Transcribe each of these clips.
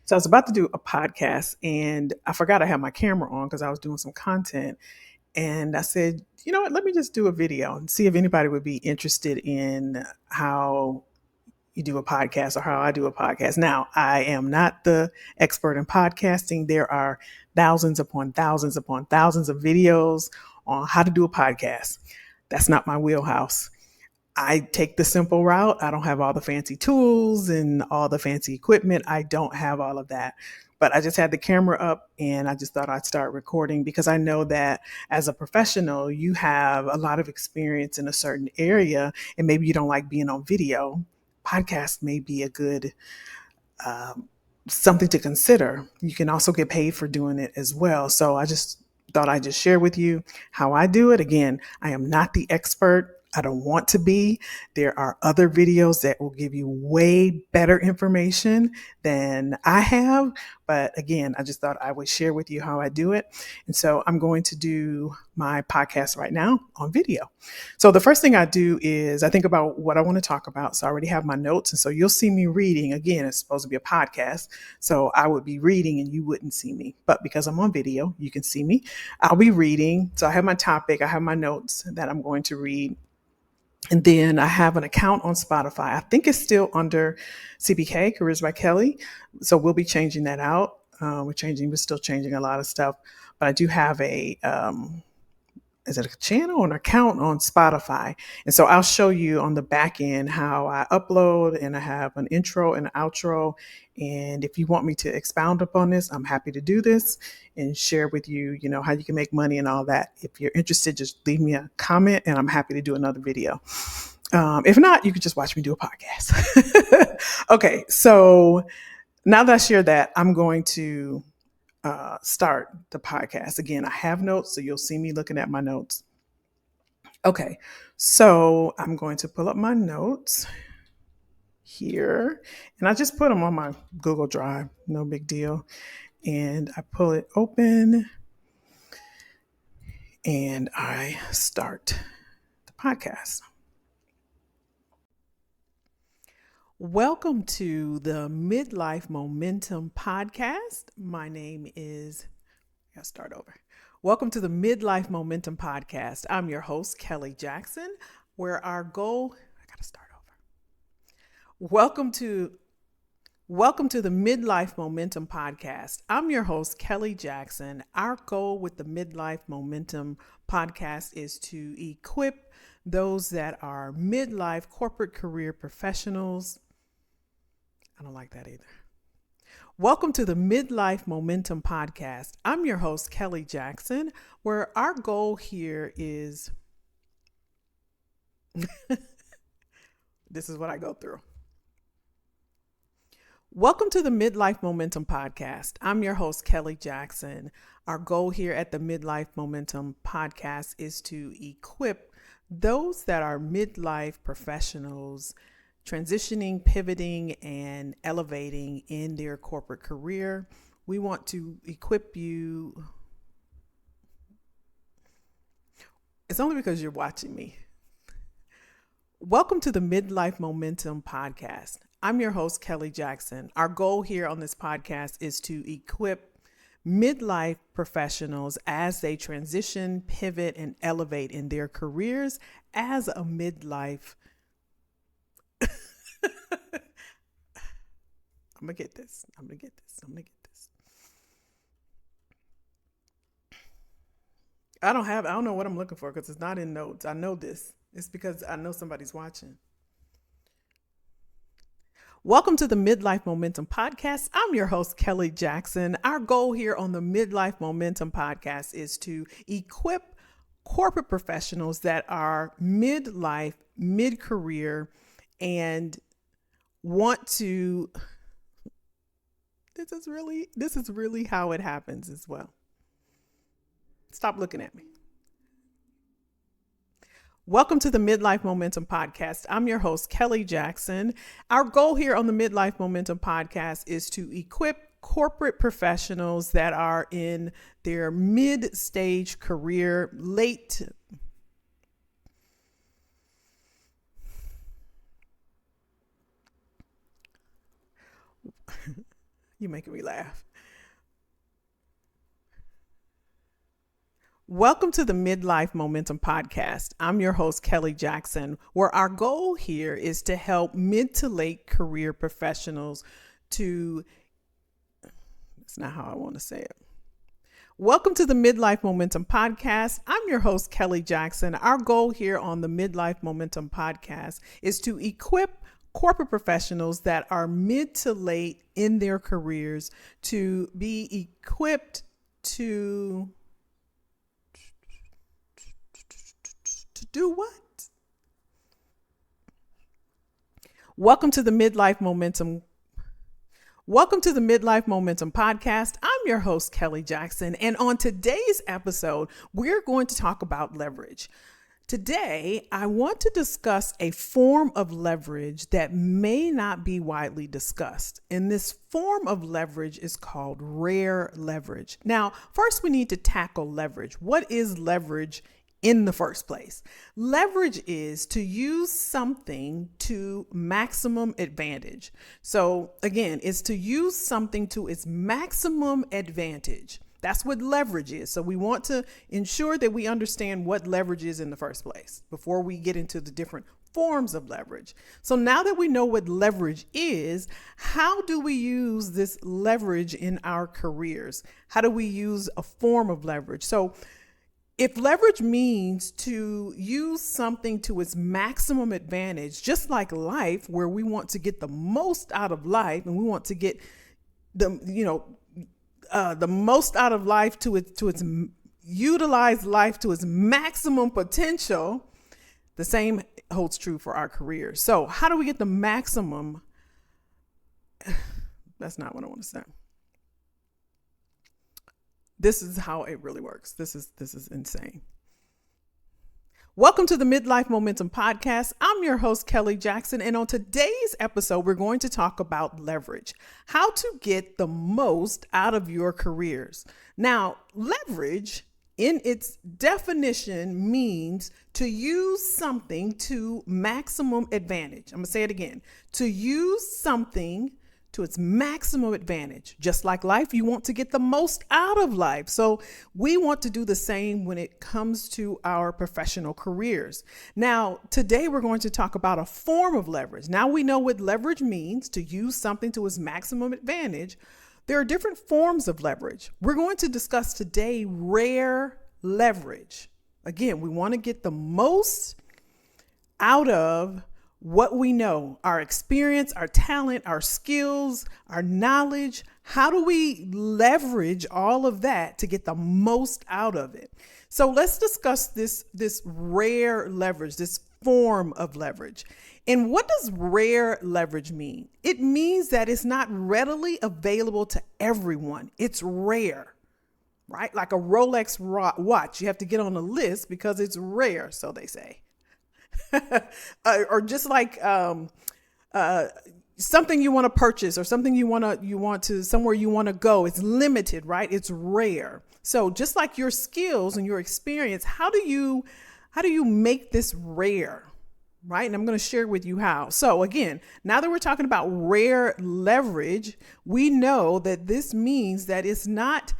So I was about to do a podcast and I forgot I had my camera on because I was doing some content. And I said, you know what, let me just do a video and see if anybody would be interested in how you do a podcast or how I do a podcast. Now, I am not the expert in podcasting. There are thousands upon thousands upon thousands of videos on how to do a podcast. That's not my wheelhouse. I take the simple route. I don't have all the fancy tools and all the fancy equipment. I don't have all of that. But I just had the camera up and I just thought I'd start recording because I know that as a professional, you have a lot of experience in a certain area and maybe you don't like being on video. Podcast may be a good something to consider. You can also get paid for doing it as well. So I just thought I'd just share with you how I do it. Again, I am not the expert. I don't want to be. There are other videos that will give you way better information than I have. But again, I just thought I would share with you how I do it. And so I'm going to do my podcast right now on video. So the first thing I do is I think about what I want to talk about. So I already have my notes. And so you'll see me reading. Again, it's supposed to be a podcast. So I would be reading and you wouldn't see me. But because I'm on video, you can see me. I'll be reading. So I have my topic, I have my notes that I'm going to read. And then I have an account on Spotify. I think it's still under CBK, Careers by Kelly. So we'll be changing that out. We're still changing a lot of stuff. But I do have is it a channel or an account on Spotify? And so I'll show you on the back end how I upload, and I have an intro and an outro. And if you want me to expound upon this, I'm happy to do this and share with you, how you can make money and all that. If you're interested, just leave me a comment and I'm happy to do another video. If not, you could just watch me do a podcast. Okay, so now that I shared that, I'm going to start the podcast. Again, I have notes, so you'll see me looking at my notes. Okay, so I'm going to pull up my notes here, and I just put them on my Google Drive, no big deal. And I pull it open, and I start the podcast. Welcome to the Midlife Momentum Podcast. My name is, I'll start over. Welcome to the Midlife Momentum Podcast. I'm your host, Kelly Jackson, where our goal, I gotta start over. Welcome to the Midlife Momentum Podcast. I'm your host, Kelly Jackson. Our goal with the Midlife Momentum Podcast is to equip those that are midlife corporate career professionals. I don't like that either. Welcome to the Midlife Momentum Podcast. I'm your host, Kelly Jackson, where our goal here is this is what I go through. Welcome to the Midlife Momentum Podcast. I'm your host, Kelly Jackson. Our goal here at the Midlife Momentum Podcast is to equip those that are midlife professionals transitioning, pivoting, and elevating in their corporate career. We want to equip you. It's only because you're watching me. Welcome to the Midlife Momentum Podcast. I'm your host, Kelly Jackson. Our goal here on this podcast is to equip midlife professionals as they transition, pivot, and elevate in their careers as a midlife. I'm gonna get this. I don't know what I'm looking for because it's not in notes. I know this. It's because I know somebody's watching. Welcome to the Midlife Momentum Podcast. I'm your host, Kelly Jackson. Our goal here on the Midlife Momentum Podcast is to equip corporate professionals that are midlife, mid-career, and want to. This is really how it happens as well. Stop looking at me. Welcome to the Midlife Momentum Podcast. I'm your host, Kelly Jackson. Our goal here on the Midlife Momentum Podcast is to equip corporate professionals that are in their mid-stage career, late. You're making me laugh. Welcome to the Midlife Momentum Podcast. I'm your host, Kelly Jackson, where our goal here is to help mid to late career professionals to, that's not how I want to say it. Welcome to the Midlife Momentum Podcast. I'm your host, Kelly Jackson. Our goal here on the Midlife Momentum Podcast is to equip corporate professionals that are mid to late in their careers to be equipped to do what? Welcome to the Midlife Momentum Podcast. I'm your host, Kelly Jackson, and on today's episode, we're going to talk about leverage. Today, I want to discuss a form of leverage that may not be widely discussed, and this form of leverage is called rare leverage. Now, first we need to tackle leverage. What is leverage in the first place? Leverage is to use something to maximum advantage. So again, it's to use something to its maximum advantage. That's what leverage is. So we want to ensure that we understand what leverage is in the first place before we get into the different forms of leverage. So now that we know what leverage is, how do we use this leverage in our careers? How do we use a form of leverage? So if leverage means to use something to its maximum advantage, just like life, where we want to get the most out of life and we want to get the most out of life to its utilize life to its maximum potential, the same holds true for our careers. So how do we get the maximum? That's not what I want to say. This is how it really works. This is insane. Welcome to the Midlife Momentum Podcast. I'm your host, Kelly Jackson, and on today's episode, we're going to talk about leverage, how to get the most out of your careers. Now, leverage in its definition means to use something to maximum advantage. I'm going to say it again. To use something to its maximum advantage. Just like life, you want to get the most out of life. So we want to do the same when it comes to our professional careers. Now, today we're going to talk about a form of leverage. Now we know what leverage means, to use something to its maximum advantage. There are different forms of leverage. We're going to discuss today rare leverage. Again, we want to get the most out of what we know, our experience, our talent, our skills, our knowledge. How do we leverage all of that to get the most out of it? So let's discuss this rare leverage, this form of leverage. And what does rare leverage mean? It means that it's not readily available to everyone. It's rare, right? Like a Rolex watch, you have to get on a list because it's rare, so they say. Or just like something you want to purchase or something you want to somewhere you want to go. It's limited, right? It's rare. So just like your skills and your experience, how do you make this rare, right? And I'm going to share with you how. So again, now that we're talking about rare leverage, we know that this means that it's not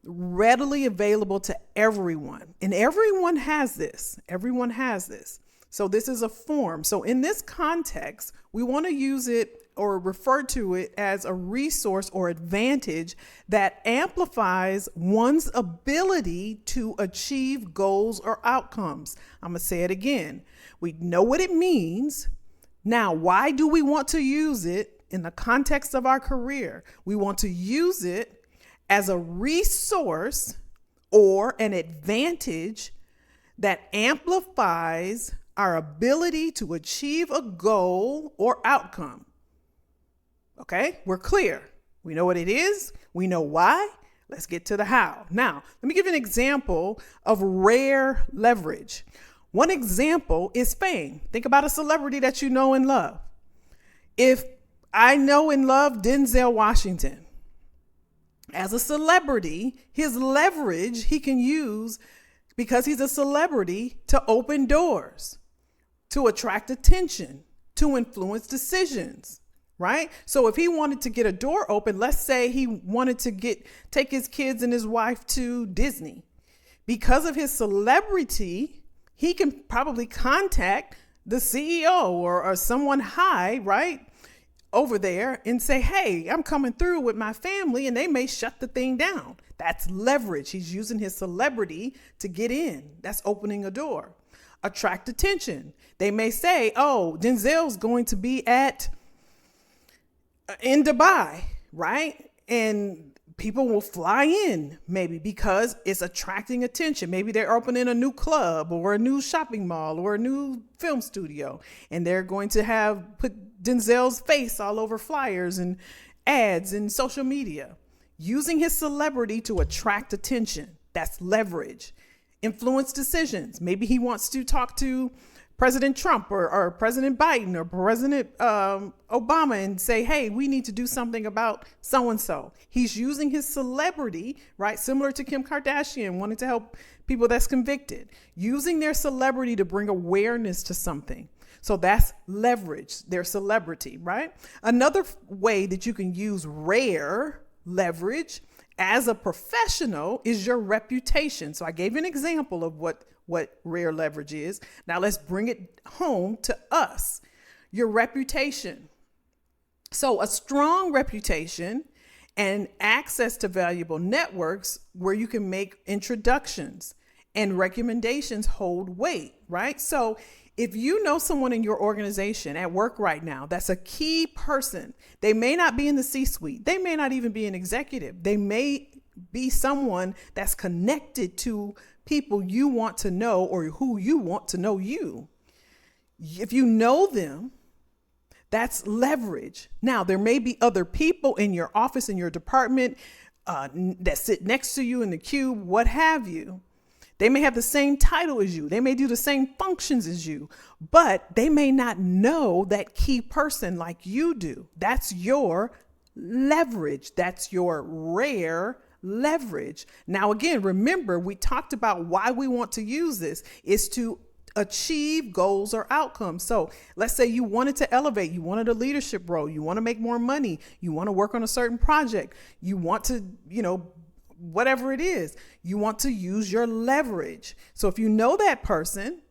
readily available to everyone, and everyone has this. Everyone has this. So this is a form. So in this context, we want to use it or refer to it as a resource or advantage that amplifies one's ability to achieve goals or outcomes. I'm going to say it again. We know what it means. Now, why do we want to use it in the context of our career? We want to use it as a resource or an advantage that amplifies our ability to achieve a goal or outcome. Okay, we're clear. We know what it is. We know why. Let's get to the how. Now, let me give you an example of rare leverage. One example is fame. Think about a celebrity that you know and love. If I know and love Denzel Washington, as a celebrity, his leverage he can use because he's a celebrity to open doors, to attract attention, to influence decisions, right? So if he wanted to get a door open, let's say he wanted to take his kids and his wife to Disney. Because of his celebrity, he can probably contact the CEO or someone high, right, over there and say, hey, I'm coming through with my family, and they may shut the thing down. That's leverage. He's using his celebrity to get in. That's opening a door. Attract attention. They may say, oh, Denzel's going to be in Dubai, right? And people will fly in maybe because it's attracting attention. Maybe they're opening a new club or a new shopping mall or a new film studio, and they're going to put Denzel's face all over flyers and ads and social media, using his celebrity to attract attention. That's leverage. Influence decisions. Maybe he wants to talk to President Trump or President Biden or President Obama and say, hey, we need to do something about so-and-so. He's using his celebrity, right? Similar to Kim Kardashian wanting to help people that's convicted, using their celebrity to bring awareness to something. So that's leverage, their celebrity, right? Another way that you can use rare leverage as a professional is your reputation. So I gave you an example of what rare leverage is. Now let's bring it home to us. Your reputation. So a strong reputation and access to valuable networks where you can make introductions and recommendations hold weight, right? So if you know someone in your organization at work right now that's a key person, they may not be in the C-suite. They may not even be an executive. They may be someone that's connected to people you want to know or who you want to know you. If you know them, that's leverage. Now, there may be other people in your office, in your department, that sit next to you in the cube, what have you. They may have the same title as you. They may do the same functions as you, but they may not know that key person like you do. That's your leverage. That's your rare leverage. Now, again, remember, we talked about why we want to use this is to achieve goals or outcomes. So let's say you wanted to elevate, you wanted a leadership role, you want to make more money, you want to work on a certain project, you want to, whatever it is, you want to use your leverage. So if you know that person,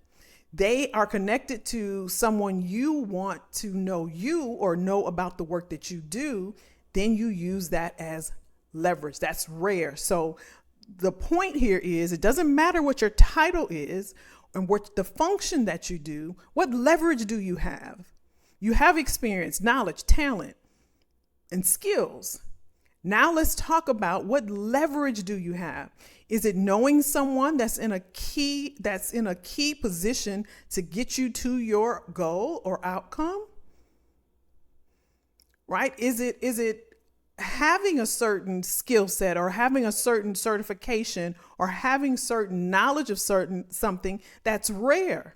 they are connected to someone you want to know you or know about the work that you do, then you use that as leverage. That's rare. So the point here is it doesn't matter what your title is and what the function that you do, what leverage do you have? You have experience, knowledge, talent, and skills. Now let's talk about what leverage do you have? Is it knowing someone that's in a key position to get you to your goal or outcome? Right? Is it having a certain skill set or having a certain certification or having certain knowledge of something that's rare?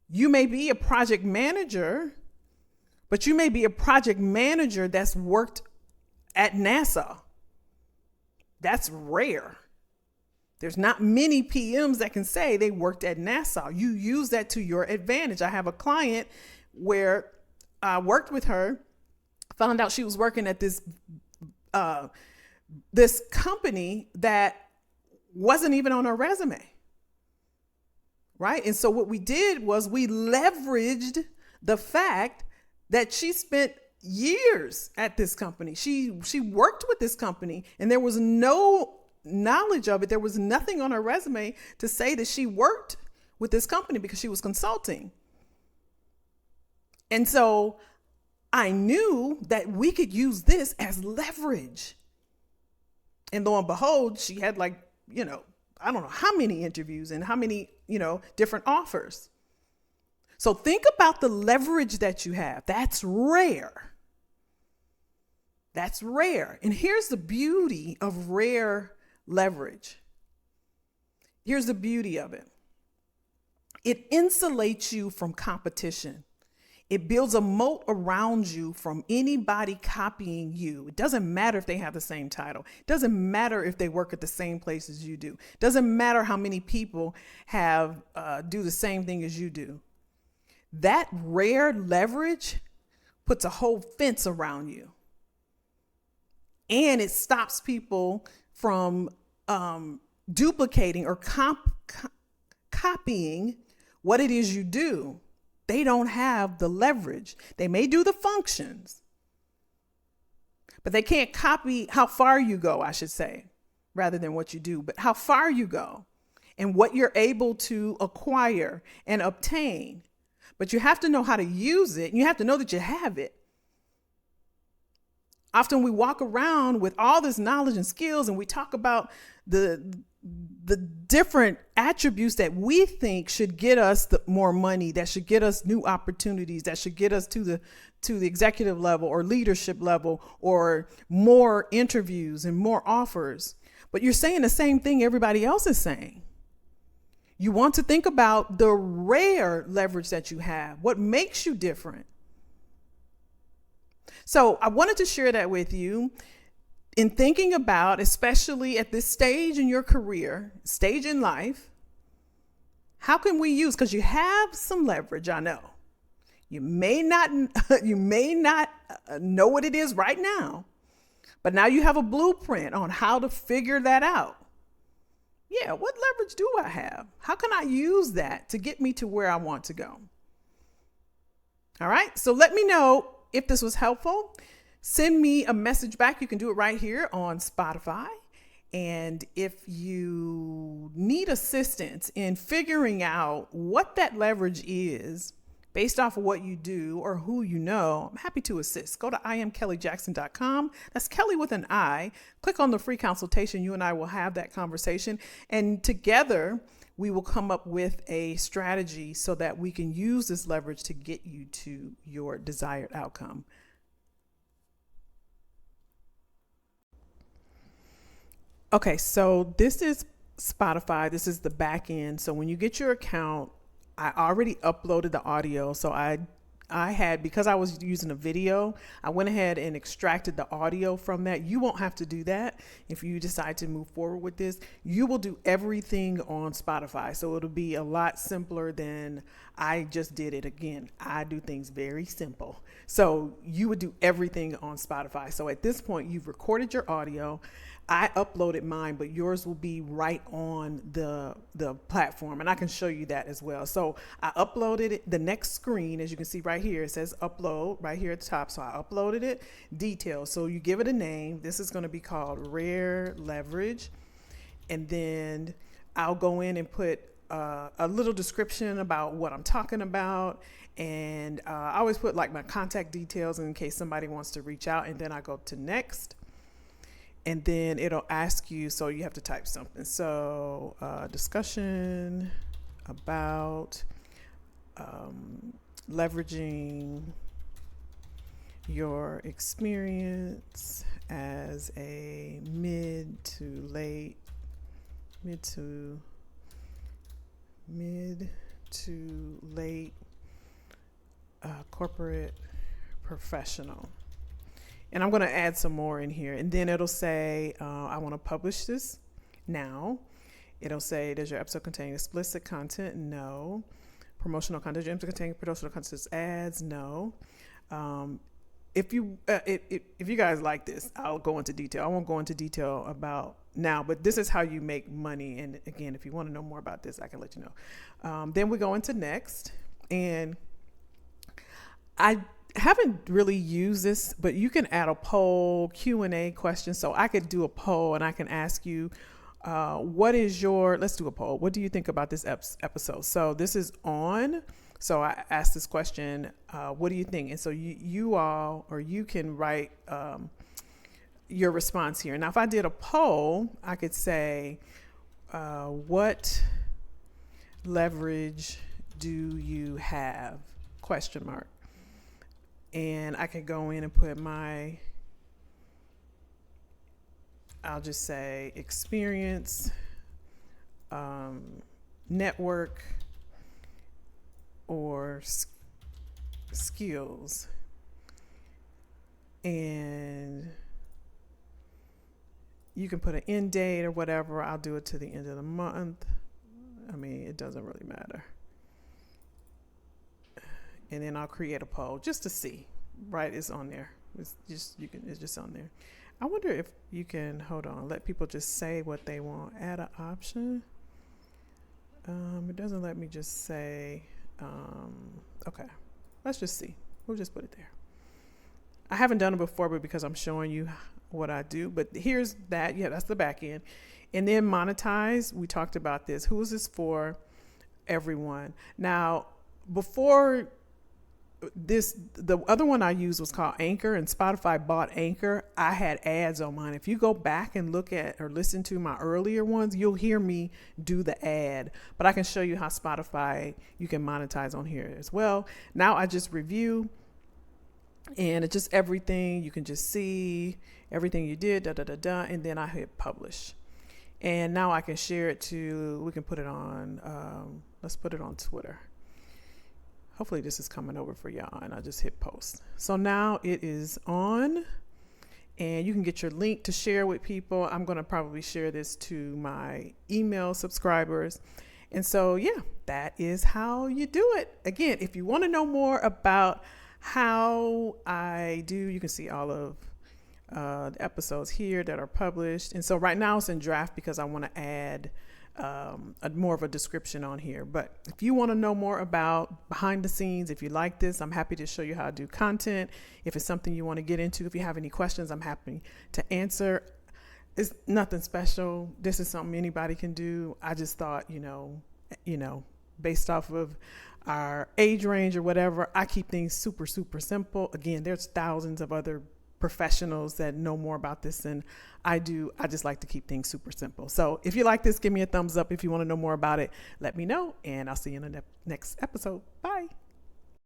You may be a project manager, but you may be a project manager that's worked at NASA. That's rare. There's not many PMs that can say they worked at NASA. You use that to your advantage. I have a client where I worked with her, found out she was working at this company that wasn't even on her resume. Right? And so what we did was we leveraged the fact that she spent years at this company. She worked with this company and there was no knowledge of it. There was nothing on her resume to say that she worked with this company because she was consulting. And so I knew that we could use this as leverage. And lo and behold, she had I don't know how many interviews and how many, different offers. So think about the leverage that you have. That's rare. That's rare. And here's the beauty of rare leverage. Here's the beauty of it. It insulates you from competition. It builds a moat around you from anybody copying you. It doesn't matter if they have the same title. It doesn't matter if they work at the same place as you do. It doesn't matter how many people do the same thing as you do. That rare leverage puts a whole fence around you. And it stops people from duplicating or copying what it is you do. They don't have the leverage. They may do the functions, but they can't copy how far you go, I should say, rather than what you do, but how far you go and what you're able to acquire and obtain. But you have to know how to use it, and you have to know that you have it. Often we walk around with all this knowledge and skills, and we talk about the different attributes that we think should get us more money, that should get us new opportunities, that should get us to the executive level or leadership level, or more interviews and more offers. But you're saying the same thing everybody else is saying. You want to think about the rare leverage that you have, what makes you different. So I wanted to share that with you in thinking about, especially at this stage in your career, stage in life, how can we use, because you have some leverage, I know. You may not know what it is right now, but now you have a blueprint on how to figure that out. Yeah, what leverage do I have? How can I use that to get me to where I want to go? All right, so let me know if this was helpful. Send me a message back. You can do it right here on Spotify. And if you need assistance in figuring out what that leverage is based off of what you do or who you know, I'm happy to assist. Go to IamKellyJackson.com. That's Kelly with an I. Click on the free consultation. You and I will have that conversation. And together, we will come up with a strategy so that we can use this leverage to get you to your desired outcome. Okay, so this is Spotify. This is the back end. So when you get your account, I already uploaded the audio. So I had, because I was using a video, I went ahead and extracted the audio from that. You won't have to do that. If you decide to move forward with this, you will do everything on Spotify. So it'll be a lot simpler than I just did it. Again, I do things very simple. So you would do everything on Spotify. So at this point, you've recorded your audio. I uploaded mine, but yours will be right on the platform, and I can show you that as well. So I uploaded it. The next screen, as you can see right here, it says upload right here at the top. So I uploaded it, details. So you give it a name. This is going to be called Rare Leverage. And then I'll go in and put a little description about what I'm talking about. And I always put like my contact details in case somebody wants to reach out. And then I go to next. And then it'll ask you, so you have to type something. So discussion about leveraging your experience as a mid to late corporate professional. And I'm going to add some more in here. And then it'll say, I want to publish this now. It'll say, does your episode contain explicit content? No. Promotional content. Does your episode contain promotional content ads? No. If you guys like this, I'll go into detail. I won't go into detail about now, but this is how you make money. And again, if you want to know more about this, I can let you know. Then we go into next. And I haven't really used this, but you can add a poll, Q&A question. So I could do a poll and I can ask you, let's do a poll. What do you think about this episode? So this is on. So I asked this question, what do you think? And so you can write your response here. Now, if I did a poll, I could say, what leverage do you have? Question mark. And I could go in and put I'll just say experience, network, or skills. And you can put an end date or whatever. I'll do it to the end of the month. I mean, it doesn't really matter. And then I'll create a poll just to see right, it's on there. It's just on there. I wonder if you can hold on, let people just say what they want. Add an option. It doesn't let me just say. Okay, let's just see. We'll just put it there. I haven't done it before, but because I'm showing you what I do. But here's that. Yeah, that's the back end. And then monetize. We talked about this. Who is this for? Everyone. Now, before this, the other one I used was called Anchor, and Spotify bought Anchor. I had ads on mine. If you go back and look at or listen to my earlier ones, you'll hear me do the ad. But I can show you how Spotify, you can monetize on here as well. Now I just review, and it's just everything. You can just see everything you did, and then I hit publish. And now I can share it to, we can put it on, let's put it on Twitter. Hopefully this is coming over for y'all, and I just hit post. So now it is on, and you can get your link to share with people. I'm going to probably share this to my email subscribers. And so, yeah, that is how you do it. Again, if you want to know more about how I do, you can see all of the episodes here that are published. And so right now it's in draft because I want to add more of a description on here. But if you want to know more about behind the scenes, if you like this, I'm happy to show you how to do content. If it's something you want to get into, if you have any questions, I'm happy to answer. It's nothing special. This is something anybody can do. I just thought, based off of our age range or whatever, I keep things super, super simple. Again, there's thousands of other professionals that know more about this than I do. I just like to keep things super simple. So if you like this, give me a thumbs up. If you want to know more about it, let me know, and I'll see you in the next episode. Bye.